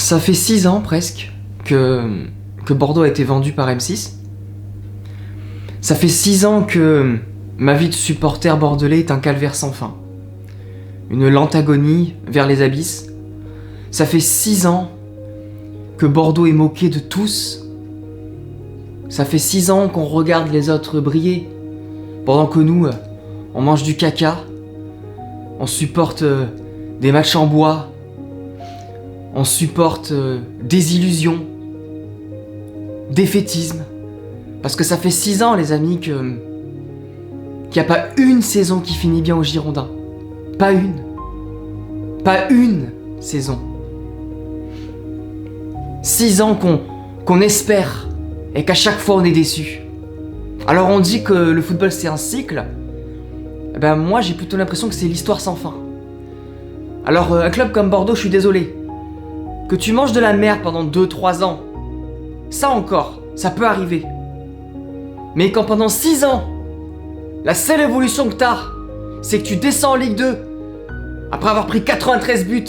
Ça fait 6 ans presque que Bordeaux a été vendu par M6. Ça fait 6 ans que ma vie de supporter bordelais est un calvaire sans fin. Une lente agonie vers les abysses. Ça fait 6 ans que Bordeaux est moqué de tous. Ça fait 6 ans qu'on regarde les autres briller, pendant que nous, on mange du caca, on supporte des matchs en bois, on supporte des illusions, défaitisme. Parce que ça fait 6 ans, les amis, qu'il n'y a pas une saison qui finit bien aux Girondins. Pas une. Pas une saison. 6 ans qu'on espère et qu'à chaque fois on est déçu. Alors on dit que le football c'est un cycle. Eh ben moi j'ai plutôt l'impression que c'est l'histoire sans fin. Alors un club comme Bordeaux, je suis désolé. Que tu manges de la merde pendant 2-3 ans, ça encore, ça peut arriver. Mais quand pendant 6 ans, la seule évolution que t'as, c'est que tu descends en Ligue 2, après avoir pris 93 buts,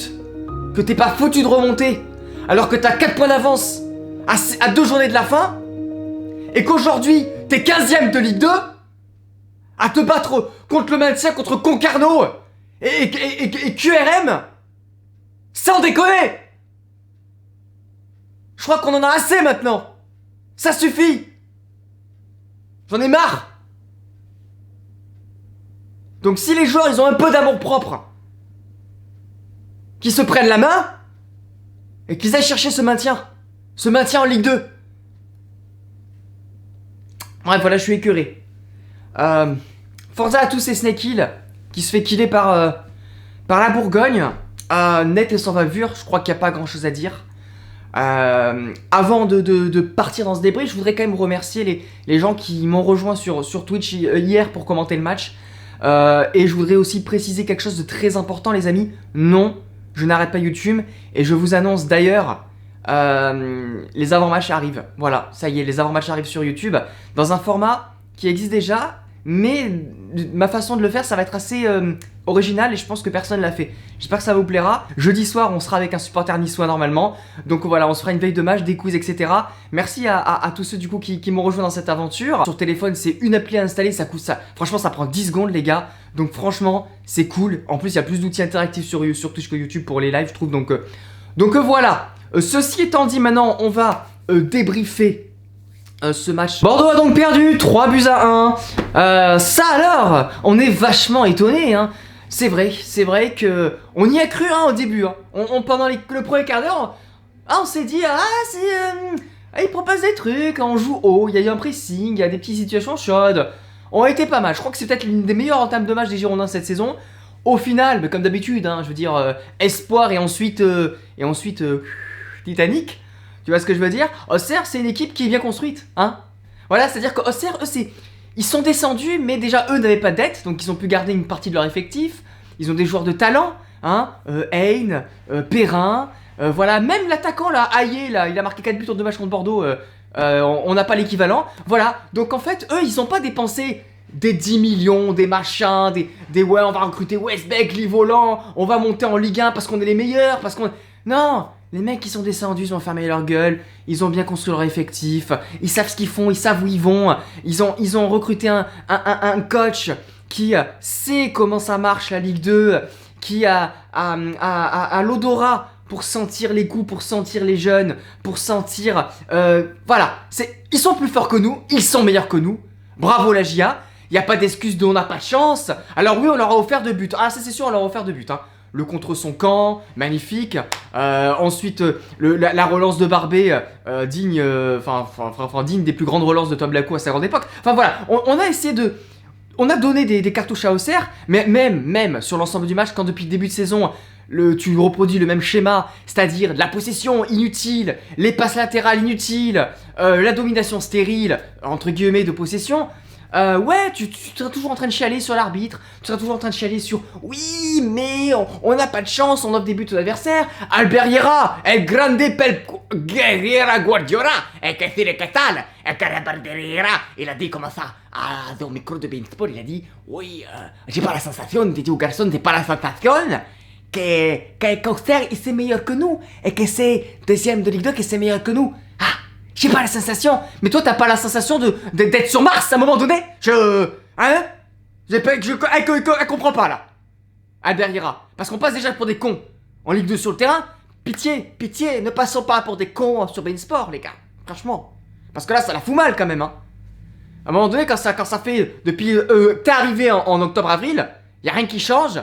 que t'es pas foutu de remonter, alors que t'as 4 points d'avance à 2 journées de la fin, et qu'aujourd'hui, t'es 15ème de Ligue 2, à te battre contre le maintien, contre Concarneau et QRM, sans déconner. Je crois qu'on en a assez maintenant. Ça suffit. J'en ai marre. Donc si les joueurs, ils ont un peu d'amour propre, qu'ils se prennent la main, et qu'ils aillent chercher ce maintien en Ligue 2. Bref, voilà, je suis écœuré. Forza à tous ces Snake Hill qui se fait killer par la Bourgogne. Net et sans bavure, je crois qu'il n'y a pas grand chose à dire. Avant de partir dans ce débrief, je voudrais quand même remercier les gens qui m'ont rejoint sur Twitch hier pour commenter le match. Et je voudrais aussi préciser quelque chose de très important, les amis. Non, je n'arrête pas YouTube. Et je vous annonce d'ailleurs, les avant-matchs arrivent. Voilà, ça y est, les avant-matchs arrivent sur YouTube. Dans un format qui existe déjà. Mais ma façon de le faire, ça va être assez original et je pense que personne l'a fait. J'espère que ça vous plaira. Jeudi soir, on sera avec un supporter niçois normalement. Donc voilà, on se fera une veille de match, des quiz, etc. Merci à tous ceux du coup qui m'ont rejoint dans cette aventure. Sur téléphone, c'est une appli à installer, ça coûte ça. Franchement, ça prend 10 secondes les gars. Donc franchement, c'est cool. En plus, il y a plus d'outils interactifs sur Twitch que YouTube pour les lives, je trouve. Donc voilà. Ceci étant dit, maintenant, on va débriefer ce match. Bordeaux a donc perdu 3-1. Ça alors, on est vachement étonné, hein. C'est vrai que on y a cru hein, au début. Hein. Pendant le premier quart d'heure, on s'est dit il propose des trucs, on joue haut, il y a eu un pressing, il y a des petites situations chaudes. On a été pas mal. Je crois que c'est peut-être l'une des meilleures entames de match des Girondins cette saison. Au final, mais comme d'habitude, hein, je veux dire espoir et ensuite Titanic. Tu vois ce que je veux dire? Auxerre, c'est une équipe qui est bien construite, hein. Voilà, c'est-à-dire qu'Auxerre, eux, ils sont descendus, mais déjà, eux n'avaient pas de dette, donc ils ont pu garder une partie de leur effectif. Ils ont des joueurs de talent, hein. Hein, Perrin, voilà, même l'attaquant, là, Ayer, là, il a marqué 4 buts en 2 matchs contre Bordeaux, on n'a pas l'équivalent. Voilà, donc en fait, eux, ils n'ont pas dépensé des 10 millions, des machins, des ouais, on va recruter Westbeck, Livolan, on va monter en Ligue 1 parce qu'on est les meilleurs, parce qu'on... Non. Les mecs qui sont descendus, ils ont fermé leur gueule, ils ont bien construit leur effectif, ils savent ce qu'ils font, ils savent où ils vont, ils ont recruté un coach qui sait comment ça marche la Ligue 2, qui a l'odorat pour sentir les coups, pour sentir les jeunes, pour sentir... voilà, ils sont plus forts que nous, ils sont meilleurs que nous, bravo la GIA, il n'y a pas d'excuse de on n'a pas de chance, alors oui on leur a offert 2 buts, ça c'est sûr on leur a offert 2 buts, hein. Le contre son camp, magnifique. Ensuite, la relance de Barbet, digne des plus grandes relances de Tom Blacko à sa grande époque. Enfin voilà, on a essayé de... On a donné des cartouches à Auxerre, mais même sur l'ensemble du match, quand depuis le début de saison, tu reproduis le même schéma, c'est-à-dire de la possession inutile, les passes latérales inutiles, la domination stérile, entre guillemets, de possession... ouais, tu seras toujours en train de chialer sur l'arbitre, tu seras toujours en train de chialer sur oui, mais on n'a pas de chance, on offre des buts aux adversaires. Alberiera, el grande Guerriera Guardiola, et que dire que tal, et que Alberiera, il a dit comme ça, au micro de Bein Sport, il a dit oui, j'ai pas la sensation, dit au garçon, j'ai pas la sensation qu'Auxerre, c'est meilleur que nous, et que c'est deuxième de Ligue 2, que c'est meilleur que nous. Ah, j'ai pas la sensation, mais toi t'as pas la sensation d'être sur Mars à un moment donné? Hein? Elle comprend pas là. Albert Hira, parce qu'on passe déjà pour des cons en Ligue 2 sur le terrain. Pitié, ne passons pas pour des cons sur Bein Sport, les gars. Franchement. Parce que là, ça la fout mal quand même, hein. À un moment donné, quand ça fait depuis t'es arrivé en octobre-avril, y a rien qui change.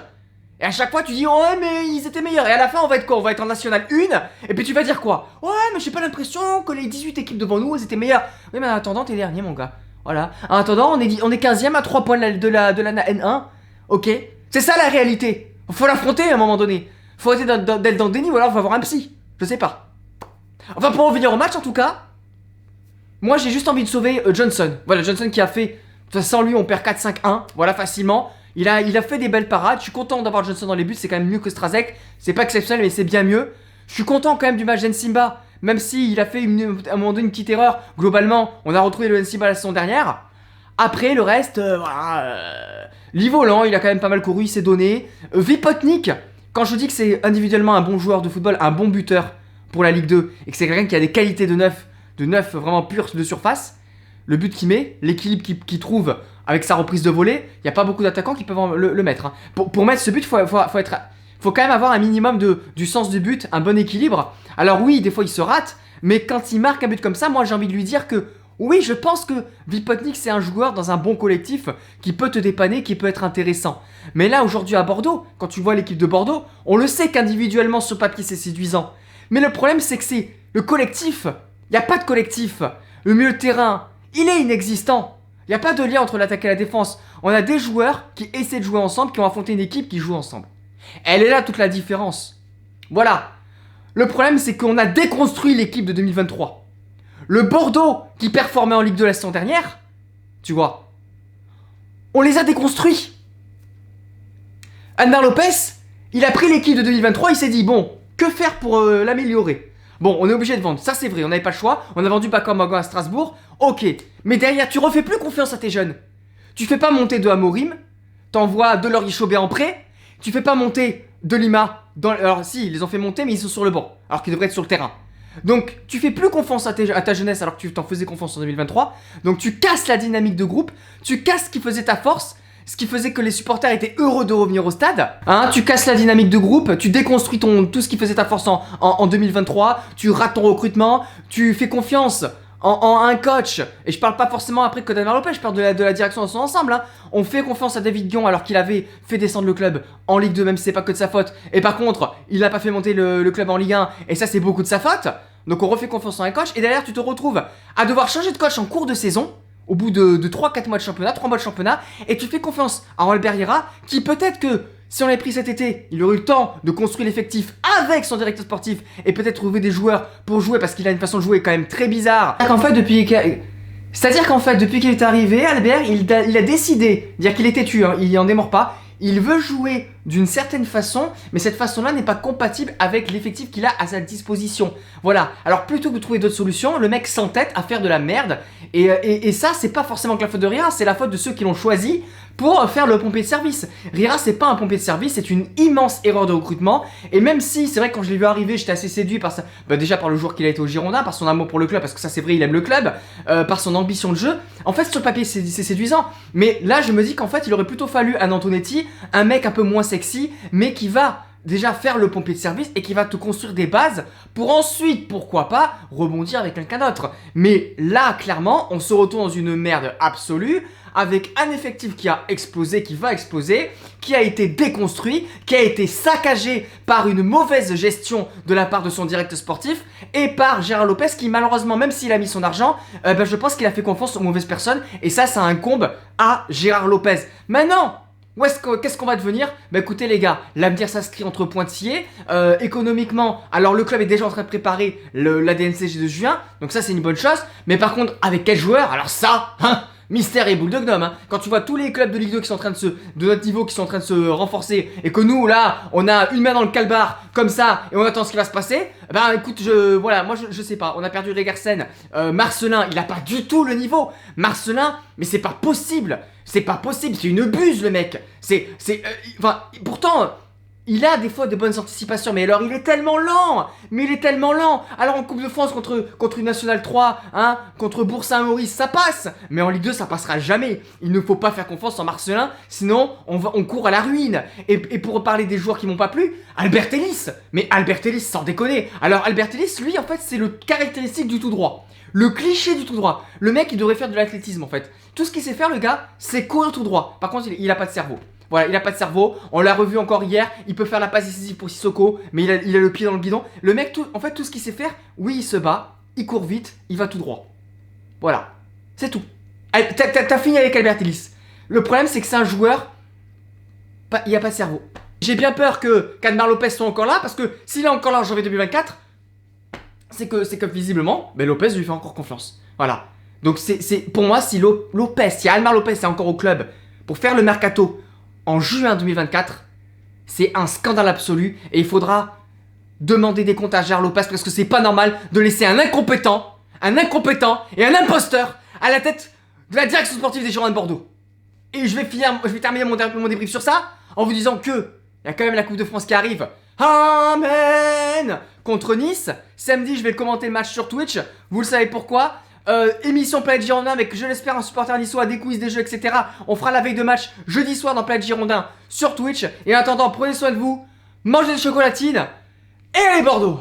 Et à chaque fois, tu dis, ouais, mais ils étaient meilleurs. Et à la fin, on va être quoi? On va être en National 1. Et puis tu vas dire quoi? Ouais, mais j'ai pas l'impression que les 18 équipes devant nous, elles étaient meilleures. Oui, mais en attendant, t'es dernier, mon gars. Voilà. En attendant, on est 15ème à 3 points de la N1. Ok. C'est ça la réalité. Faut l'affronter à un moment donné. Faut arrêter d'être dans le déni ou alors on va voir un psy. Je sais pas. Enfin, pour revenir au match en tout cas, moi j'ai juste envie de sauver Johnson. Voilà, Johnson qui a fait. Sans lui, on perd 4-5-1. Voilà, facilement. Il a fait des belles parades. Je suis content d'avoir Johnson dans les buts. C'est quand même mieux que Strazek. C'est pas exceptionnel, mais c'est bien mieux. Je suis content quand même du match d'Ensimba. Même s'il a fait à un moment donné une petite erreur. Globalement, on a retrouvé le Ensimba la saison dernière. Après, le reste, voilà. Livolan, il a quand même pas mal couru, il s'est donné. Vipotnik, quand je vous dis que c'est individuellement un bon joueur de football, un bon buteur pour la Ligue 2, et que c'est quelqu'un qui a des qualités de neuf vraiment pur de surface, le but qu'il met, l'équilibre qu'il trouve avec sa reprise de volée, il n'y a pas beaucoup d'attaquants qui peuvent le mettre. Hein. Pour mettre ce but, faut quand même avoir un minimum du sens du but, un bon équilibre. Alors oui, des fois il se rate, mais quand il marque un but comme ça, moi j'ai envie de lui dire que oui, je pense que Vipotnik c'est un joueur dans un bon collectif qui peut te dépanner, qui peut être intéressant. Mais là aujourd'hui à Bordeaux, quand tu vois l'équipe de Bordeaux, on le sait qu'individuellement sur papier c'est séduisant. Mais le problème c'est que c'est le collectif. Il n'y a pas de collectif. Le milieu de terrain, il est inexistant. Il n'y a pas de lien entre l'attaque et la défense. On a des joueurs qui essaient de jouer ensemble, qui ont affronté une équipe qui joue ensemble. Elle est là toute la différence. Voilà. Le problème c'est qu'on a déconstruit l'équipe de 2023. Le Bordeaux qui performait en Ligue 2 la saison dernière, tu vois, on les a déconstruits. Ander Lopez, il a pris l'équipe de 2023, il s'est dit, bon, que faire pour l'améliorer? Bon, on est obligé de vendre, ça c'est vrai, on n'avait pas le choix, on a vendu Paco Magon à Strasbourg, ok, mais derrière, tu refais plus confiance à tes jeunes. Tu fais pas monter de Amorim, t'envoies de Laurier Chaubet en prêt, tu fais pas monter de Lima, alors si, ils les ont fait monter, mais ils sont sur le banc, alors qu'ils devraient être sur le terrain. Donc tu fais plus confiance à ta jeunesse alors que tu t'en faisais confiance en 2023. Donc tu casses la dynamique de groupe, tu casses ce qui faisait ta force, ce qui faisait que les supporters étaient heureux de revenir au stade. Hein, tu casses la dynamique de groupe, tu déconstruis tout ce qui faisait ta force en 2023, tu rates ton recrutement, tu fais confiance en un coach. Et je parle pas forcément après que Ander Lopez, je parle de la direction dans son ensemble. Hein. On fait confiance à David Guion alors qu'il avait fait descendre le club en Ligue 2, même si c'est pas que de sa faute. Et par contre, il n'a pas fait monter le club en Ligue 1, et ça c'est beaucoup de sa faute. Donc on refait confiance en un coach, et derrière tu te retrouves à devoir changer de coach en cours de saison, au bout de 3-4 mois de championnat, 3 mois de championnat, et tu fais confiance à Albert Hira, qui peut-être que si on l'avait pris cet été, il aurait eu le temps de construire l'effectif avec son directeur sportif, et peut-être trouver des joueurs pour jouer, parce qu'il a une façon de jouer quand même très bizarre. C'est-à-dire qu'en fait, depuis qu'il est arrivé, Albert, il a décidé, dire qu'il est têtu, hein, il en démord pas, il veut jouer d'une certaine façon, mais cette façon-là n'est pas compatible avec l'effectif qu'il a à sa disposition. Voilà. Alors plutôt que de trouver d'autres solutions, le mec s'entête à faire de la merde. Et ça, c'est pas forcément que la faute de Rira, c'est la faute de ceux qui l'ont choisi pour faire le pompier de service. Rira, c'est pas un pompier de service, c'est une immense erreur de recrutement. Et même si, c'est vrai que quand je l'ai vu arriver, j'étais assez séduit par ça. Bah déjà par le joueur qu'il a été au Girondin, par son amour pour le club, parce que ça c'est vrai, il aime le club, par son ambition de jeu. En fait, sur le papier, c'est séduisant. Mais là, je me dis qu'en fait, il aurait plutôt fallu un Antonetti, un mec un peu moins sexy, mais qui va déjà faire le pompier de service et qui va te construire des bases pour ensuite, pourquoi pas, rebondir avec quelqu'un d'autre. Mais là, clairement, on se retrouve dans une merde absolue avec un effectif qui a explosé, qui va exploser, qui a été déconstruit, qui a été saccagé par une mauvaise gestion de la part de son directeur sportif et par Gérard Lopez qui malheureusement, même s'il a mis son argent, je pense qu'il a fait confiance aux mauvaises personnes et ça incombe à Gérard Lopez. Maintenant, qu'est-ce qu'on va devenir? Bah écoutez les gars, l'avenir s'inscrit entre pointillés, économiquement, alors le club est déjà en train de préparer la DNCG de juin, donc ça c'est une bonne chose, mais par contre avec quel joueur? Alors ça, hein, mystère et boule de gnome, hein. Quand tu vois tous les clubs de Ligue 2 qui sont en train de notre niveau, qui sont en train de se renforcer, et que nous là, on a une main dans le calbar, comme ça, et on attend ce qui va se passer, bah écoute, moi je sais pas, on a perdu Regersen, Marcelin, il a pas du tout le niveau, Marcelin, mais c'est pas possible, c'est une buse le mec, pourtant, Il a des fois de bonnes anticipations, mais alors il est tellement lent. Mais il est tellement lent. Alors en Coupe de France contre une Nationale 3, hein, contre Bourg-Saint-Maurice, ça passe. Mais en Ligue 2, ça passera jamais. Il ne faut pas faire confiance en Marcelin, sinon on court à la ruine. Et pour parler des joueurs qui m'ont pas plu, Albert Ellis. Mais Albert Ellis, sans déconner. Alors Albert Ellis, lui, en fait, c'est le caractéristique du tout droit. Le cliché du tout droit. Le mec, il devrait faire de l'athlétisme, en fait. Tout ce qu'il sait faire, le gars, c'est courir tout droit. Par contre, il a pas de cerveau. Voilà, il a pas de cerveau. On l'a revu encore hier. Il peut faire la passe décisive pour Sissoko, mais il a le pied dans le guidon. Le mec, en fait, tout ce qu'il sait faire, oui, il se bat, il court vite, il va tout droit. Voilà, c'est tout. T'as fini avec Albert Ellis. Le problème, c'est que c'est un joueur, il a pas de cerveau. J'ai bien peur que Kadmar Lopez soit encore là, parce que s'il est encore là en janvier 2024, c'est que visiblement, mais Lopez lui fait encore confiance. Voilà. Donc pour moi, si Almar Lopez est encore au club pour faire le mercato en juin 2024, c'est un scandale absolu et il faudra demander des comptes à Gérard Lopez parce que c'est pas normal de laisser un incompétent et un imposteur à la tête de la direction sportive des Girondins de Bordeaux. Et je vais terminer mon débrief sur ça en vous disant que il y a quand même la Coupe de France qui arrive. Amen contre Nice. Samedi, je vais commenter le match sur Twitch. Vous le savez pourquoi. Émission Planète Girondin avec, je l'espère, un supporter niçois, des quiz, des jeux, etc. On fera la veille de match jeudi soir dans Planète Girondin sur Twitch. Et en attendant, prenez soin de vous, mangez des chocolatines et allez Bordeaux!